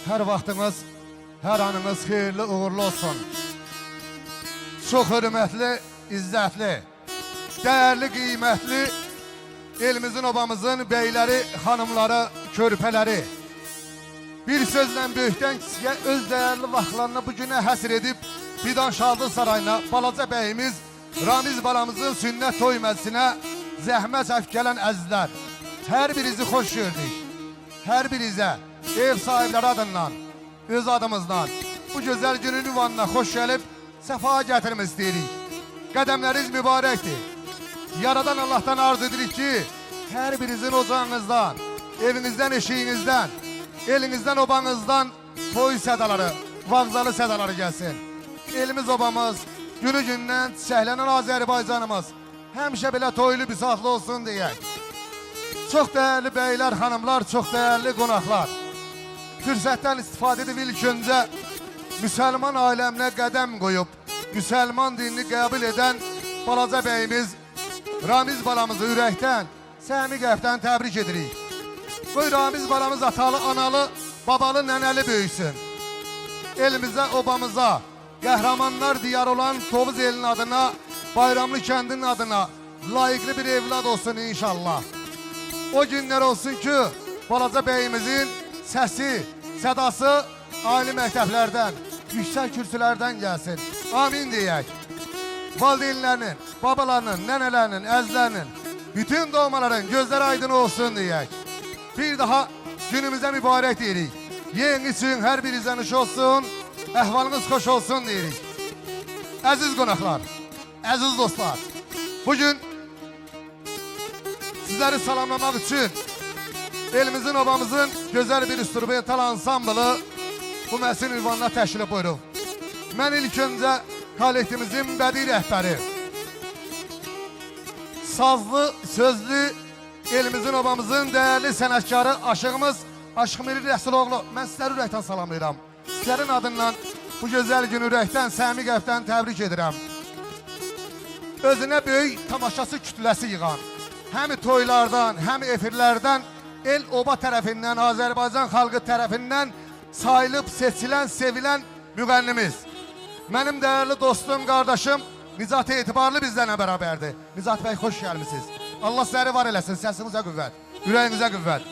Her vaxtınız, her anınız xeyirli, uğurlu olsun. Çox hörmətli, izzətli, dəyərli, qiymətli elimizin, obamızın beyləri, xanımları, körpələri bir sözlə böyükdən kisiyə öz dəyərli vaxtlarını bugünə həsr edib Fidan Şadlı Sarayına balaca bəyimiz Ramiz balamızın sünnət toy məclisinə zəhmət çəkib gələn əzizlər, hər birinizi xoş gördük. Hər birinizə ev sahibləri adından, öz adımızdan bu gözəl günün ünvanına xoş gəlib səfa gətirmək istəyirik. Qədəmləriniz mübarəkdir. Yaradan Allah'tan arz edirik ki, hər birinizin ocağınızdan, evinizdən, eşiğinizdən, elinizdən, obanızdan toy sədaları, vağzalı sədaları gəlsin. Elimiz, obamız, günü gündən çiçəklənən Azərbaycanımız həmişə belə toylu bisatlı olsun deyək. Çox dəyərli beylər, xanımlar, çox dəyərli qonaqlar. Fürsətdən istifadə edib ilk öncə müsəlman aləminə qədəm qoyub, müsəlman dinini qəbul edən balaca bəyimiz Ramiz balamızı ürəkdən, səmi qəlbdən təbrik edirik. Qoy Ramiz balamız atalı, analı, babalı, nənəli böyüsün. Elimizə, obamıza, qəhrəmanlar diyar olan Tovuz elinin adına, Bayramlı kəndinin adına layiqli bir evlad olsun inşallah. O günlər olsun ki, balaca bəyimizin səsi, sədası ali məktəblərdən, yüksək kürsülərdən gəlsin. Amin deyək. Valideynlərinin, babalarının, nənələrinin, əzlərinin, bütün doğmaların gözləri aydın olsun deyək. Bir daha günümüzə mübarək deyirik. Yeni üçün hər birinizdən iş olsun, əhvalınız xoş olsun deyirik. Əziz qonaqlar, əziz dostlar, bugün sizləri salamlamaq üçün elimizin, obamızın gözəl bir instrumental ansamblı bu məhsil ünvanına təşrif buyuruq. Mən ilk öncə kollektivimizin bədii rəhbəri, sazlı, sözlü elimizin, obamızın dəyərli sənətkarı, aşığımız Aşıqmiri Rəsuloğlu, mən sizləri ürəkdən salamlayıram. Sizlərin adından bu gözəl gün ürəkdən, səmi qəlbdən təbrik edirəm. Özünə böyük tamaşası kütləsi yığan, həm toylardan, həm efirlərdən, el-oba tərəfindən, Azərbaycan xalqı tərəfindən sayılıb, seçilən, sevilən müğənnimiz. Mənim dəyərli dostum, qardaşım Nicat Etibarlı bizlərlə bərabərdir. Nicat bəy, xoş gəlmişsiniz. Allah sizləri var eləsin, səsinizə qüvvət, ürəyinizə qüvvət.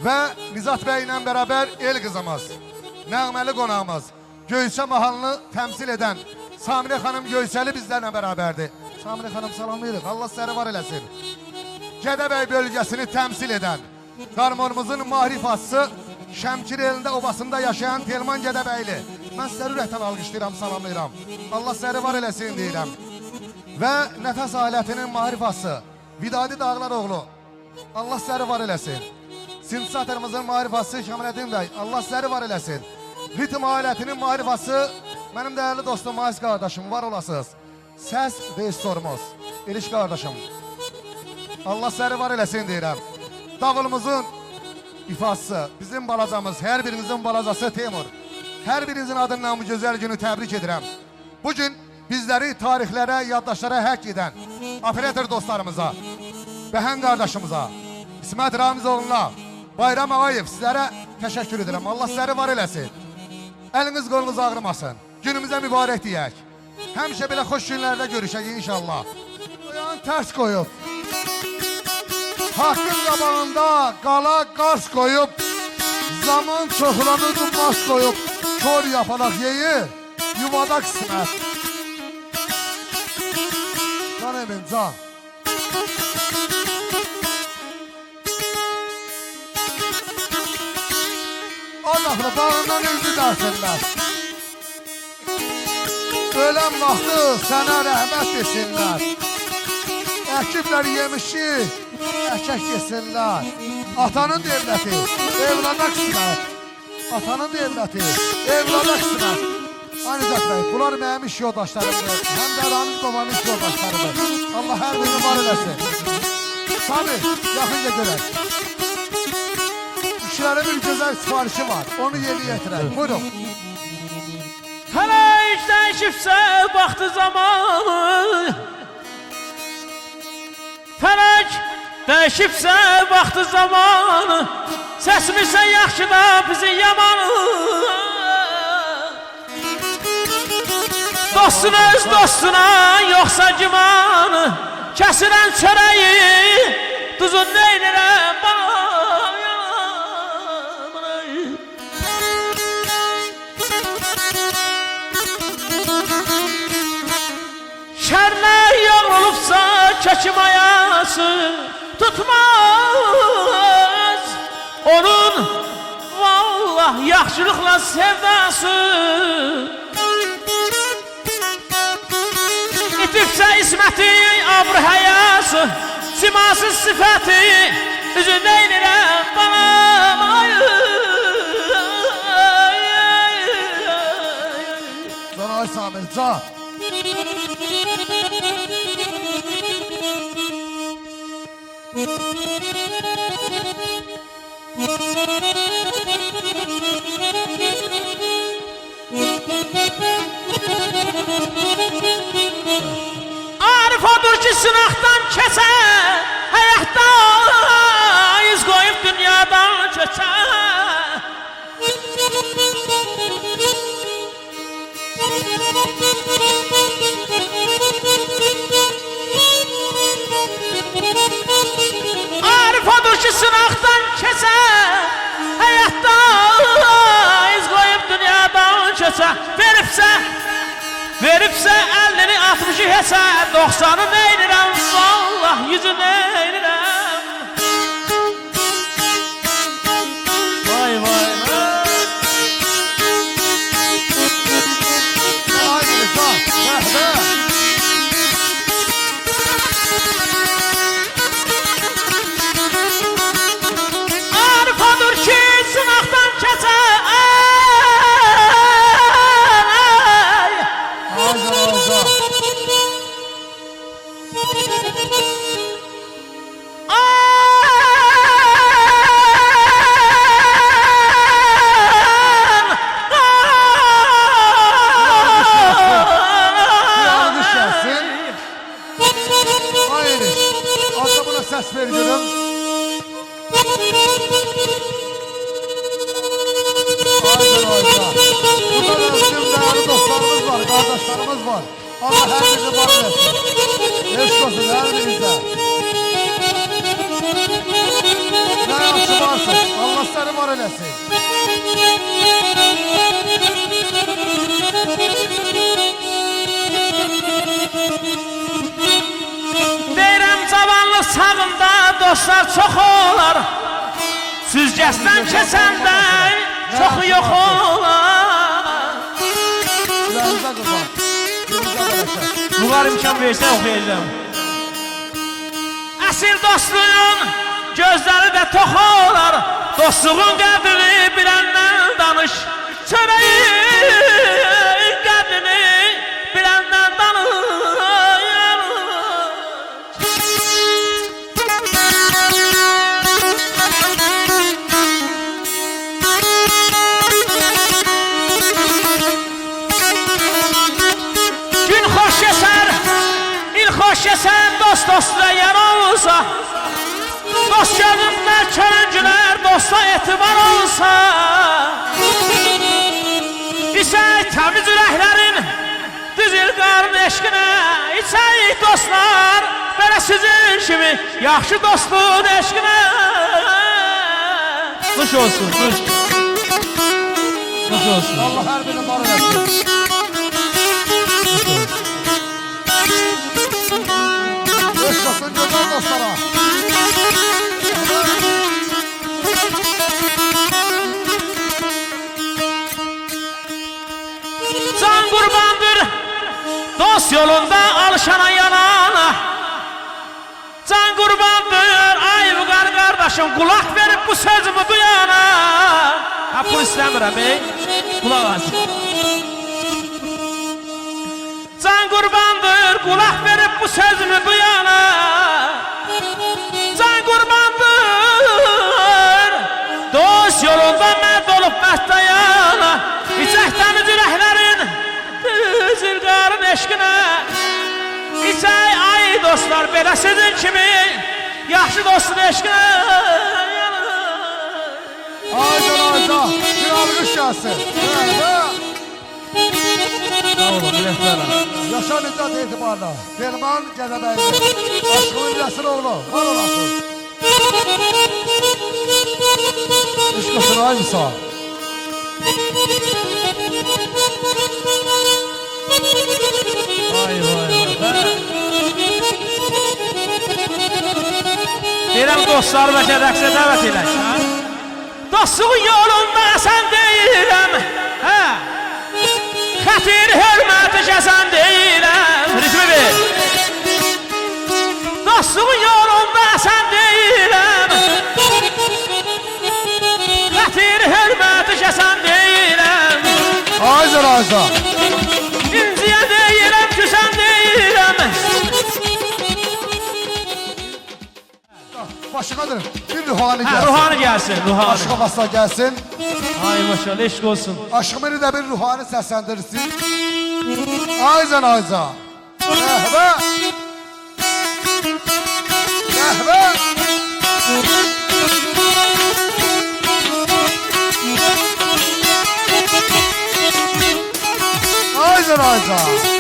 Və Nicat bəy ilə bərabər el qızımız, nəğməli qonağımız, Göyçə mahalını təmsil edən Samirə xanım Göyçəli bizlərlə bərabərdir. Samirə xanım salamlayırıq, Allah sizləri var eləsin. Gədəbəy bölgəsini təmsil edən qarmonumuzun mahrifatçısı, Şəmkir elində, obasında yaşayan Telman Gədəbəyli. Mən sizləri ürəkdən alqışlayıram, salamlayıram. Allah sizləri var eləsin deyirəm. Və nəfəs alətinin mahrifatçısı Vidadi Dağlaroğlu. Allah sizləri var eləsin. Sintezatorumuzun mahrifatçısı Şəmrədin bəy. Allah sizləri var eləsin. Ritm alətinin mahrifatçısı mənim dəyərli dostum, Mayıs qardaşım, var olasınız. Səs rejissorumuz, İliş qardaşım. Allah sizləri var eləsin deyirəm. Davulumuzun ifasısı, bizim balacamız, hər birinizin balacası Teymur. Hər birinizin adından bu gözəl günü təbrik edirəm. Bugün bizləri tarixlərə, yaddaşlara həkk edən operator dostlarımıza, Bəhən qardaşımıza, İsmət Ramizoğlu'na, Bayram Ağayev, sizlərə təşəkkür edirəm. Allah sizləri var eləsin. Əliniz qolunuz ağrımasın. Günümüzə mübarək deyək. Həmişə belə xoş günlərdə görüşək inşallah. Qoyan tərs qoyub, haqqın qabağında qala qars qoyub, zaman çoxlanıdır baş qoyub, kör yapalaq yeyi, yuvada qismət. Can emin, can. Allah'la bağından üzü dərsinlər. Ölən vaxtı sənə rəhmət desinlər. Əkiblər yemişi, əkək yesinlər. Atanın devləti, evlada qismət. Atanın devləti, evlada qismət. Anicət bəy, bunlar mənim iş yoldaşlarımdır. Həm də Ramiz babanın iş yoldaşlarıdır. Allah hər birini var eləsin. Sami, yaxınca görək. İşlərin bir gözəl sifarişi var, onu yeni yetirək. Buyurun. Fələk dəyişibsə vaxtı zamanı, fələk dəyişibsə vaxtı zamanı, səsimisə yaxşı da bizi yamanı. Dostun öz dostuna yoksa cimanı, kesilen çöreği tuzun neylere şerler yorulupsa çekim ayası tutmaz onun vallah yaxşılıkla sevdası. İtibsə isməti, abr həyası, simasız sifəti, üzün neynirəm balam Can ay Samir, can. Arif odur ki sınaqdan keçər, həyatda iz qoyub dünyadan keçər. Arif odur ki sınaqdan keçər, həyatda iz qoyub dünyadan keçər. Veribsə 50'ni 60'ı hesə, 90'ı neynirəm, vallah 100'ü neynirəm. Vay vay vay. Haydi can, be. Arif odur ki sınaqdan keçər. Ses veriyorum. Hayda. Burada da bizim değerli dostlarımız var, kardeşlerimiz var. Allah her bizi var etsin. Eşk olsun her birinize. Ne yapışı varsın, Allah seni var eylesin. Sağımda dostlar çox olar, süzgəsdən keçəndən çoxu yox olar. Gülərinizə qurban, gününüzə bərəkət. Bunlar imkan versən oxuyacağım. Əsil dostluğun gözləri də tox olar, dostluğun qədrini biləndən danış. Çörəyin qədrini biləndən danış. Sen dost dostla yan olsa, dost gönlünler körüncüler dosta etibar olsa, İçək təmiz ürəklərin düzül qarın eşqinə, İçək dostlar belə sizin kimi yaxşı dostluğun eşqinə. Nuş olsun, nuş. Nuş olsun. Allah hər birini var eləsin. Yaşasın gözəl dostlara. Can qurbandır dost yolunda alışana yanana. Can qurbandır ay bu qardaşım, qulaq verib bu sözümü duyana. Ha pul istəmirəm ey, qulaq az. Can qurbandır qulaq verib bu sözümü duyana. Can qurbandır dost yolunda mərd olub mərd dayana. İçək təmiz ürəklərin düzül qarın eşqinə. İçək ay dostlar belə sizin kimi yaxşı dostun eşqinə. Aycan, bir alqış gəlsin. Sağ olun, biləklərəm. Yaşa Nicat etibarla. Derman Gədəbəyli. Aşkımın Rəsul oğlu. Var olasın. İşq olsun ay Musa. Vay vay vay. Deyirəm dostlar bəlkə rəqsə dəvət edək. Dostluğun yolunda sən deyirəm. Hə. Xətir hörməti kəsən deyirəm. Ritmi ver. Dostluğun yolunda sən deyirəm. Xətir hörməti kəsən deyirəm. Ayza Ayza. İnciyə deyirəm, küsən deyirəm. Başqadır. Bir ruhani Hə, gəlsin. ruhani gəlsin, ruhani. Aşkı basla gəlsin. Ay maşallah, eşq olsun. Aşkımını da bir ruhani səsləndirsin. Ayza Ayza. Rəhbə. Rəhbə. Ayza Ayza.